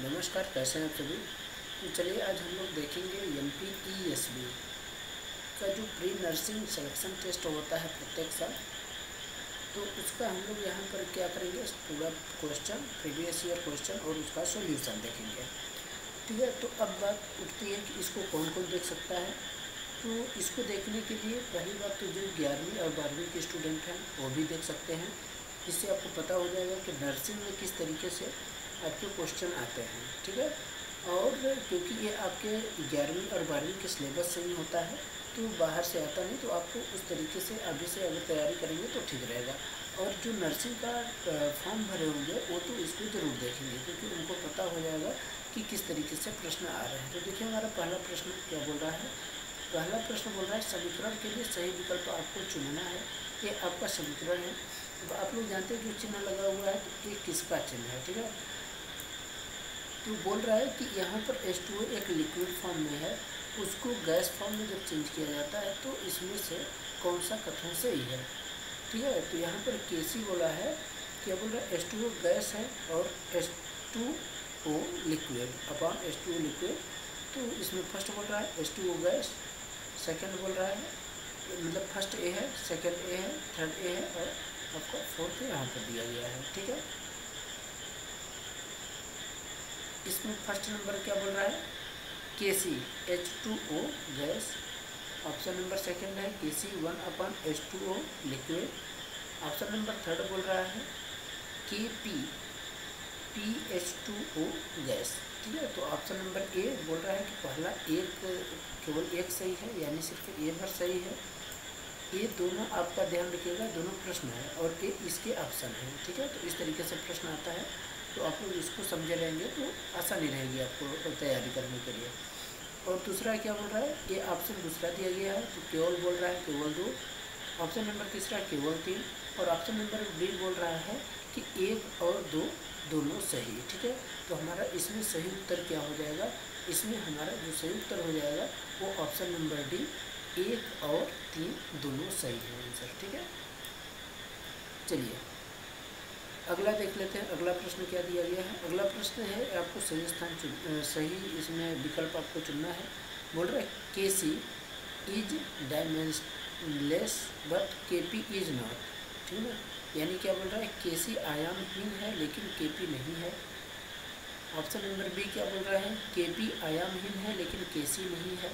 नमस्कार, कैसे हैं आप सभी। तो चलिए आज हम लोग देखेंगे MPESB का जो प्री नर्सिंग सिलेक्शन टेस्ट होता है प्रत्येक साल। तो उसका हम लोग यहाँ पर क्या करेंगे, पूरा क्वेश्चन, प्रीवियस ईयर क्वेश्चन और उसका सॉल्यूशन देखेंगे। ठीक है, तो अब बात उठती है कि इसको कौन कौन देख सकता है। तो इसको देखने के लिए पहली बात तो जो 11वीं और 12वीं के स्टूडेंट हैं वो भी देख सकते हैं। इससे आपको पता हो जाएगा कि नर्सिंग में किस तरीके से आपके क्वेश्चन आते हैं। ठीक है, और क्योंकि ये आपके 11वीं और 12वीं के सिलेबस से ही होता है तो बाहर से आता नहीं, तो आपको उस तरीके से अभी से अगर तैयारी करेंगे तो ठीक रहेगा। और जो नर्सिंग का फॉर्म भरे होंगे वो तो इसको ज़रूर देखेंगे, क्योंकि उनको पता हो जाएगा कि किस तरीके से प्रश्न आ रहे हैं। तो देखिए हमारा पहला प्रश्न क्या बोल रहा है। पहला प्रश्न बोल रहा है समीकरण के लिए सही विकल्प आपको चुनना है। ये आपका समीकरण है। तो आप लोग जानते हैं जो चिन्ह लगा हुआ है तो ये किसका चिन्ह है। ठीक है, तो बोल रहा है कि यहाँ पर H2O एक लिक्विड फॉर्म में है, उसको गैस फॉर्म में जब चेंज किया जाता है तो इसमें से कौन सा कथन सही है। ठीक है, तो यहाँ पर KC बोला है, क्या बोल रहा है, H2O गैस है और H2O liquid upon H2O liquid. तो इसमें फर्स्ट बोल रहा है H2O गैस, सेकंड बोल रहा है, मतलब फर्स्ट A है, सेकंड A है, थर्ड A है और आपका फोर्थ यहाँ पर दिया गया है। ठीक है, इसमें फर्स्ट नंबर क्या बोल रहा है, KC H2O gas. Option number second है KC 1/H2O liquid. Option number third बोल रहा है KP PH2O गैस। ठीक है, तो ऑप्शन नंबर ए बोल रहा है कि पहला एक केवल एक सही है, यानी सिर्फ ए भर सही है। ये दोनों आपका ध्यान रखिएगा, दोनों प्रश्न है और ये इसके ऑप्शन है। ठीक है, तो इस तरीके से प्रश्न आता है, तो आप लोग इसको समझे रहेंगे तो आसानी रहेगी आपको तैयारी करने के लिए। और दूसरा क्या बोल रहा है, ये ऑप्शन दूसरा दिया गया है तो केवल बोल रहा है केवल 2। ऑप्शन नंबर तीसरा केवल 3 और ऑप्शन नंबर डी बोल रहा है कि 1 और 2 दोनों सही। ठीक है, तो हमारा इसमें सही उत्तर क्या हो जाएगा, इसमें हमारा जो सही उत्तर हो जाएगा वो ऑप्शन नंबर डी 1 और 3 दोनों सही है आंसर। ठीक है, चलिए अगला देख लेते हैं। अगला प्रश्न क्या दिया गया है। अगला प्रश्न है आपको सही स्थान सही इसमें विकल्प आपको चुनना है। बोल रहा है KC is dimensionless but KP is not. ठीक है, यानी क्या बोल रहा है, KC आयामहीन है लेकिन KP नहीं है। ऑप्शन नंबर बी क्या बोल रहा है, KP आयामहीन है लेकिन KC नहीं है।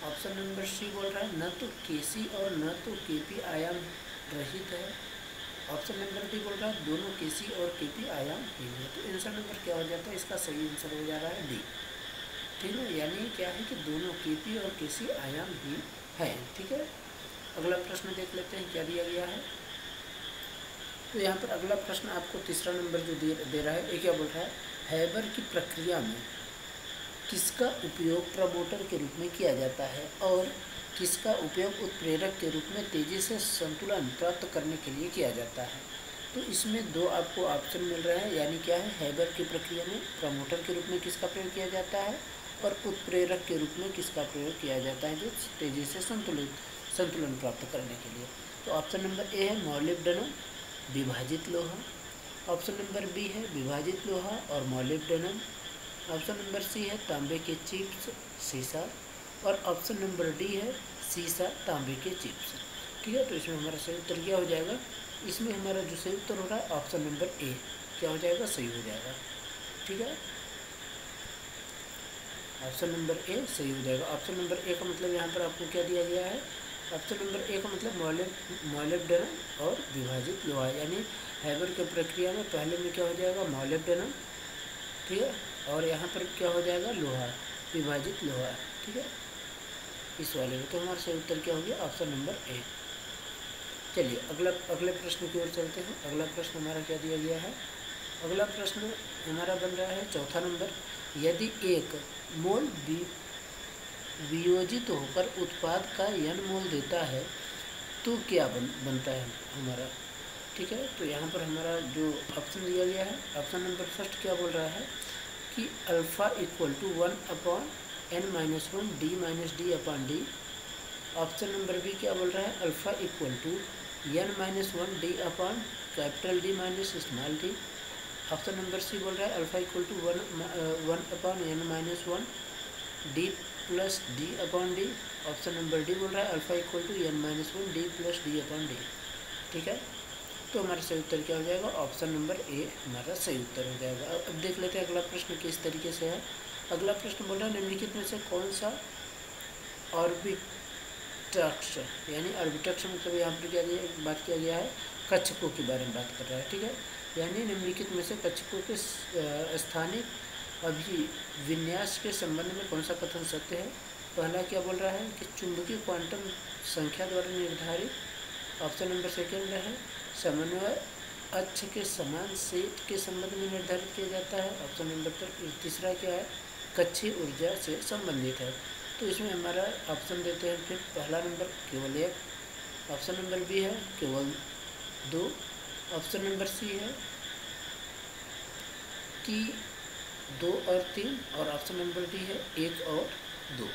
ऑप्शन नंबर सी बोल रहा है न तो KC और न तो KP आयाम रहित है। ऑप्शन नंबर डी बोल रहा है दोनों KC और KP आयामहीन है। तो आंसर नंबर क्या हो जाता है, इसका सही आंसर हो जा रहा है डी। ठीक है, यानी क्या है कि दोनों KP और KC आयामहीन है। ठीक है, अगला प्रश्न देख लेते हैं क्या दिया गया है। तो यहाँ पर अगला प्रश्न आपको तीसरा नंबर जो दे रहा है, ये क्या बोल रहा है, हैबर की प्रक्रिया में किसका उपयोग प्रमोटर के रूप में किया जाता है और किसका उपयोग उत्प्रेरक के रूप में तेज़ी से संतुलन प्राप्त करने के लिए किया जाता है। तो इसमें दो आपको ऑप्शन मिल रहे हैं, यानी क्या है, हैबर की प्रक्रिया में प्रमोटर के रूप में किसका प्रयोग किया जाता है और उत्प्रेरक के रूप में किसका प्रयोग किया जाता है जो तेज़ी से संतुलन प्राप्त करने के लिए। तो ऑप्शन नंबर ए है मॉलिब्डेनम विभाजित लोहा। ऑप्शन नंबर बी है विभाजित लोहा और मॉलिब्डेनम। ऑप्शन नंबर सी है तांबे के चिप्स सीसा और ऑप्शन नंबर डी है सीसा तांबे के चिप्स। ठीक है, तो इसमें हमारा सही उत्तर क्या हो जाएगा, इसमें हमारा जो सही उत्तर हो रहा है ऑप्शन नंबर ए क्या हो जाएगा, सही हो जाएगा। ठीक है, ऑप्शन नंबर ए सही हो जाएगा। ऑप्शन नंबर ए का मतलब यहाँ पर आपको क्या दिया गया है, ऑप्शन नंबर ए का मतलब मॉलिब्डेनम और विभाजित लोहा, यानी हैबर की प्रक्रिया में पहले में क्या हो जाएगा मॉलिब्डेनम। ठीक है, और यहाँ पर क्या हो जाएगा लोहा, विभाजित लोहा। ठीक है, इस वाले में तो हमारा सही उत्तर क्या हो गया, ऑप्शन नंबर ए। चलिए अगले प्रश्न की ओर चलते हैं। अगला प्रश्न हमारा क्या दिया गया है। अगला प्रश्न हमारा बन रहा है चौथा नंबर, यदि एक मोल वियोजित होकर उत्पाद का n मोल देता है तो क्या बनता है हमारा। ठीक है, तो यहाँ पर हमारा जो ऑप्शन दिया गया है, ऑप्शन नंबर फर्स्ट क्या बोल रहा है कि alpha equal to 1/n-1 d-d/d। Option number B क्या बोल रहा है, alpha equal to n-1 d/D - small d। Option number C बोल रहा है alpha equal to 1/n-1 D plus D upon D. Option number D बोल रहा है alpha equal to n-1 D plus D upon D. ठीक है, तो हमारा सही उत्तर क्या हो जाएगा? ऑप्शन नंबर ए हमारा सही उत्तर हो जाएगा। अब देख लेते हैं अगला प्रश्न किस तरीके से है। अगला प्रश्न बोल रहा है निम्नलिखित में से कौन सा ऑर्बिटक्स, यानी ऑर्बिटक्स मतलब यहाँ पर क्या बात किया गया है, कक्षकों के बारे में बात कर रहा है। ठीक है, यानी निम्नलिखित में से कक्षकों के स्थानिक अभिविन्यास के संबंध में कौन सा कथन सत्य है? पहला क्या बोल रहा है कि चुंबकीय क्वांटम संख्या द्वारा निर्धारित। ऑप्शन नंबर सेकेंड है समन्वय अक्ष के समान सेट के संबंध में निर्धारित किया जाता है। ऑप्शन नंबर तीसरा क्या है, कक्षीय ऊर्जा से संबंधित है। तो इसमें हमारा ऑप्शन देते हैं फिर पहला नंबर केवल 1, ऑप्शन नंबर बी है केवल 2, ऑप्शन नंबर सी है कि 2 और 3, और ऑप्शन नंबर डी है 1 और 2।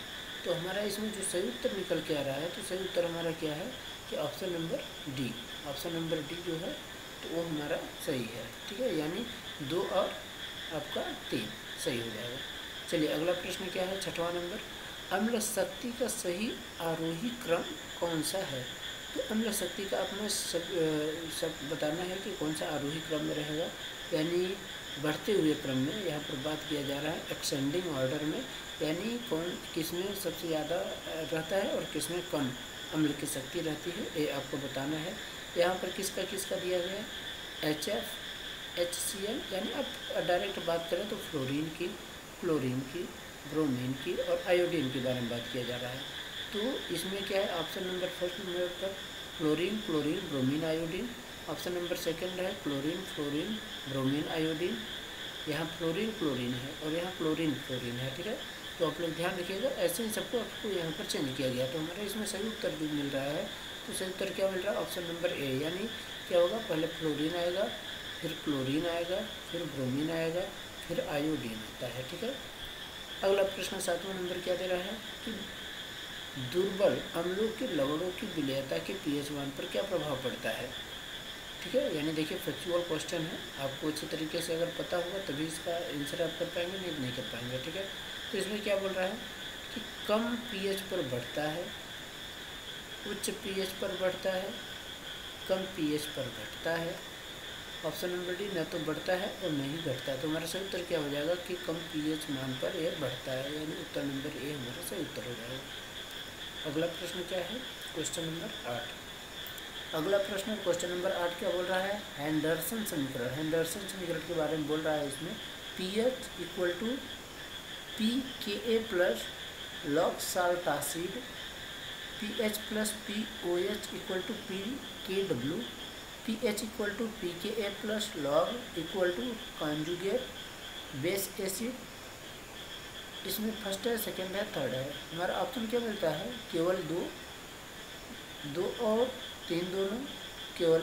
तो हमारा इसमें जो सही उत्तर निकल के आ रहा है, तो सही उत्तर हमारा क्या है कि option number D, option number D जो है तो वो हमारा सही है। ठीक है, यानी 2 और आपका 3 सही हो जाएगा। चलिए अगला प्रश्न क्या है, छठवां नंबर, अम्ल शक्ति का सही आरोही क्रम कौन सा है? तो अम्ल शक्ति का अपना सब बताना है कि कौन सा आरोही क्रम में रहेगा, यानी बढ़ते हुए क्रम में। यहाँ पर बात किया जा रहा है एक्सेंडिंग ऑर्डर में, यानी कौन किसमें सबसे ज़्यादा रहता है और किसमें कम अम्ल की शक्ति रहती है, ये आपको बताना है। यहाँ पर किसका किसका दिया गया है, HF, HCl, यानी आप डायरेक्ट बात करें तो फ्लोरीन की, क्लोरीन की, ब्रोमीन की और आयोडीन के बारे में बात किया जा रहा है। तो इसमें क्या है, ऑप्शन नंबर फर्स्ट नंबर पर chlorine, chlorine, bromine, iodine. Option number second है क्लोरीन, फ्लोरीन, ब्रोमीन, आयोडीन। यहाँ फ्लोरीन क्लोरीन है और यहाँ क्लोरीन फ्लोरीन है। ठीक है, तो आप लोग ध्यान रखिएगा, ऐसे ही सबको आपको यहाँ पर चेंज किया गया। तो हमारे इसमें सही उत्तर जो मिल रहा है, तो सही उत्तर क्या मिल रहा है, ऑप्शन नंबर ए, यानी क्या होगा, पहले फ्लोरीन आएगा, फिर क्लोरीन आएगा, फिर ब्रोमीन आएगा, फिर आयोडीन आता है। ठीक है, अगला प्रश्न 7वां नंबर क्या दे रहा है कि दुर्बल अम्लों के लवणों की विलयता के pH मान पर क्या प्रभाव पड़ता है? ठीक है, यानी देखिए फैक्चुअल क्वेश्चन है, आपको अच्छे तरीके से अगर पता होगा तभी इसका आंसर आप कर पाएंगे, नहीं कर पाएंगे। ठीक है, तो इसमें क्या बोल रहा है कि कम pH पर बढ़ता है, उच्च pH पर बढ़ता है, कम pH पर घटता है। ऑप्शन नंबर डी, न तो बढ़ता है और न ही घटता है। तो हमारा सही उत्तर क्या हो जाएगा कि कम pH मान पर यह बढ़ता है, यानी उत्तर नंबर ए हमारा सही उत्तर हो जाएगा। अगला प्रश्न क्या है, क्वेश्चन नंबर 8। अगला प्रश्न क्वेश्चन नंबर 8 क्या बोल रहा है, हेंडरसन समीकरण। हेंडरसन समीकरण के बारे में बोल रहा है इसमें, pH equal to pKa plus log salt acid, pH plus POH equal to pKw, pH equal to pKa plus log equal to conjugate base acid. इसमें फर्स्ट है, सेकंड है, थर्ड है। हमारा ऑप्शन क्या मिलता है, केवल 2 और 3 दोनों, केवल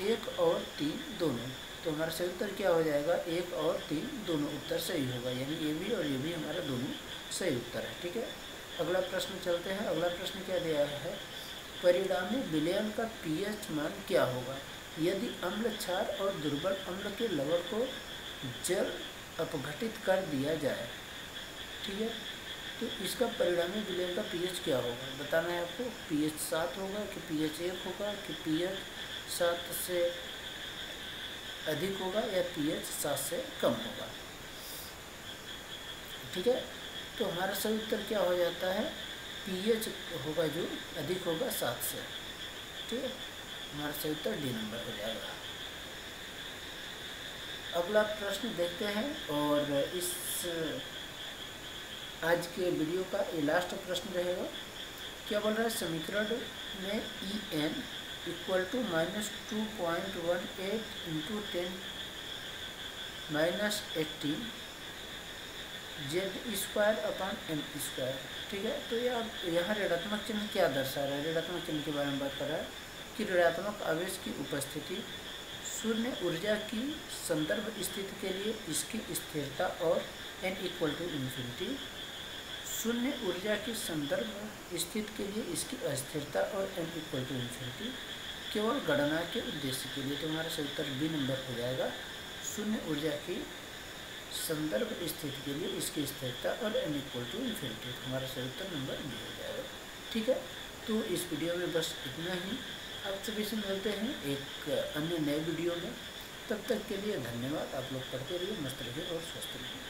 1 और 3 दोनों। तो हमारा सही उत्तर क्या हो जाएगा, 1 और 3 दोनों उत्तर सही होगा, यानी ये भी और ये भी हमारा दोनों सही उत्तर है। ठीक है, अगला प्रश्न चलते हैं। अगला प्रश्न क्या दिया है, परिणामी विलयन का pH मान क्या होगा यदि अम्ल क्षार और दुर्बल अम्ल के लवण को जल अपघटित कर दिया जाए? ठीक है, तो इसका परिणामी विलयन का pH क्या होगा बताना है आपको। pH 7 होगा कि pH 1 होगा कि pH 7 से अधिक होगा या pH 7 से कम होगा। ठीक है, तो हमारा सही उत्तर क्या हो जाता है, pH होगा जो अधिक होगा 7 से। ठीक है, हमारा सही उत्तर डी नंबर हो जाएगा। अगला प्रश्न देखते हैं, और इस आज के वीडियो का ये लास्ट प्रश्न रहेगा। क्या बोल रहा है, समीकरण में En equal to -2.18 into 10 -18 Z²/m²। ठीक है, तो यहाँ ऋणात्मक चिन्ह क्या दर्शा रहा है, ऋणात्मक चिन्ह के बारे में बात कर रहा है कि ऋणात्मक आवेश की उपस्थिति, शून्य ऊर्जा की संदर्भ स्थिति के लिए इसकी स्थिरता और n इक्वल टू इन्फिनिटी, शून्य ऊर्जा की संदर्भ स्थिति के लिए इसकी अस्थिरता और n इक्वल टू इन्फिनिटी केवल गणना के उद्देश्य के लिए। तो हमारा सही उत्तर बी नंबर हो जाएगा, शून्य ऊर्जा की संदर्भ स्थिति के लिए इसकी स्थिरता और n = इन्फिनिटी, हमारा सही उत्तर नंबर बी हो जाएगा। ठीक है, तो इस वीडियो में बस इतना ही। आप सभी से मिलते हैं एक अन्य नए वीडियो में। तब तक के लिए धन्यवाद। आप लोग पढ़ते रहिए, मस्त रहिए और स्वस्थ रहिए।